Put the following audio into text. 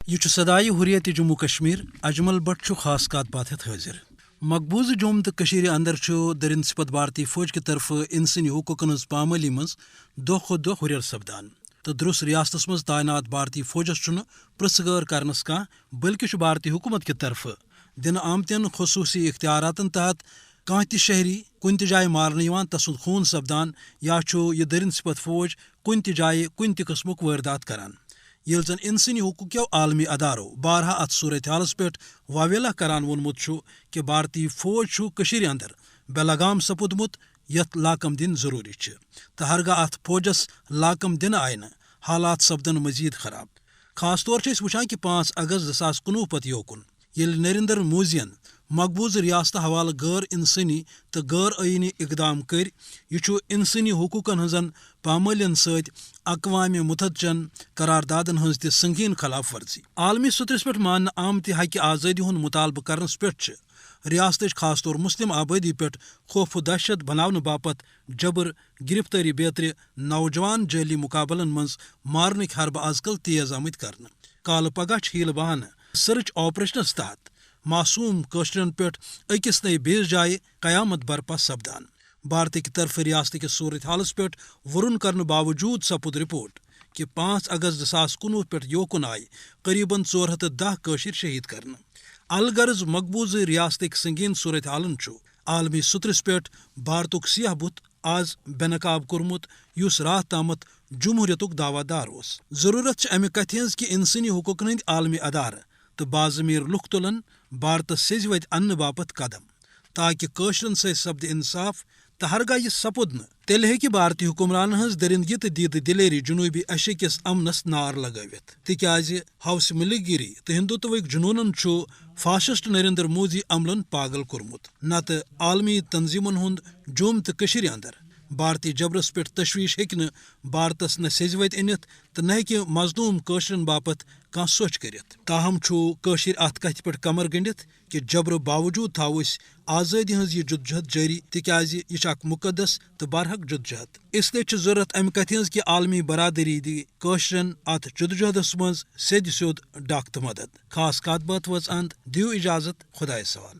یہ صدائے حریت جموں کشمیر اجمل بٹ خاص کات بات حاضر. مقبوضہ جوم تو اندر درند صفت بھارتی فوج کی طرف انسانی حقوقن ہز پامالی مز دہ کھت دہ ہریر سپدان تو درست ریاست مز تعینات بھارتی فوجس پرسغیر کرنس کان بلکہ بھارتی حکومت کی طرف دن آمتین خصوصی اختیارات تحت کان تہ شہری کن تہ جائے مارنے تسند خون سپدان یا یہ درند صفت فوج کن تہ جائے کن تہ قسمک واردات کران. یل زن انسانی حقوق عالمی اداروں بارہا ات صورت حالس پہ واویلا کران وونمت کہ بھارتی فوج اندر بے لگام سپودمت یت لاکم دن ضروری تو ہرگاہ ات فوجس لاکم دن آئہ حالات سپدن مزید خراب. خاص طور وچان کہ 5 اگست 2019 پتہ یوکن یل نریندر مودین مقبوض ریاست حوالہ غیر انسانی تو غیر آئینی اقدام کر یہ انسانی حقوقن ہزن پامالین ست اقوام متحدچن قراردادن ہز تہ سنگین خلاف ورزی. عالمی سطحس پہ ماننے آمتہ حقہ آزادی ہند مطالبہ کرنس پہ ریاست خاص طور مسلم آبادی پہ خوف و دہشت بنانے باپت جبر گرفتاری بیتر نوجوان جعلی مقابلن مز مارنک حربہ آز کل تیز آمت کرنے. کال پگہ ہیل بہانہ سرچ آپریشنس تحت معصوم کشرن پہ اکس نئے بیس جائے قیامت برپا سپدان. بھارت کی طرف ریاست کس صورت حالس پہ ورن کرنے باوجود سپود رپورٹ کہ 5 اگست 2019 پہ یوکن آئی قریباً 410 کشر شہید کرنے. الغرض مقبوض ریاست سنگین صورت حالن عالمی سطرس پہ بھارتک سیاہ بت آز بے نقاب کورمت اس رات تامت جمہوریت دعوی دار اس. ضرورت امہ کتھ ہز کہ انسانی حقوقن ہند عالمی ادارہ تو باضمیر لکھ تلن بھارتس سز وت ان باپت قدم تاکہ قشرن ست سپد انصاف تو ہرگاہ یہ سپود تیل ہیکہ بھارتی حکمران ہز درندگی تو دید دلیری جنوبی ایشیا کس امنس نار لگوت تکیاز ہوس ملک گیری تو ہندوتوک جنونن فاشسٹ نریندر مودی عملن پاگل کورمت. نت عالمی تنظیمن ہند جوم تو اندر بھارتی جبرس پہ تشویش ہیکہ بھارتس نہ سز وت انت تو نہ ہیکہ مظلوم قشرن باپت کان سوچ کرت. تاہم قشر ات کتھ پہ کمر گنڈت کہ جبر باوجود تھو اس آزادی ہز یہ جدوجہد جاری تکیاز یہ اخ مقدس تو برحق جدوجہد. اس لیے ضرورت امہ کتھ ہز کہ عالمی برادری دی قشرن ات جدوجہدس مز سید سیود ڈاک تو مدد. خاص کات بات وز اند دیو اجازت خدائے سوال.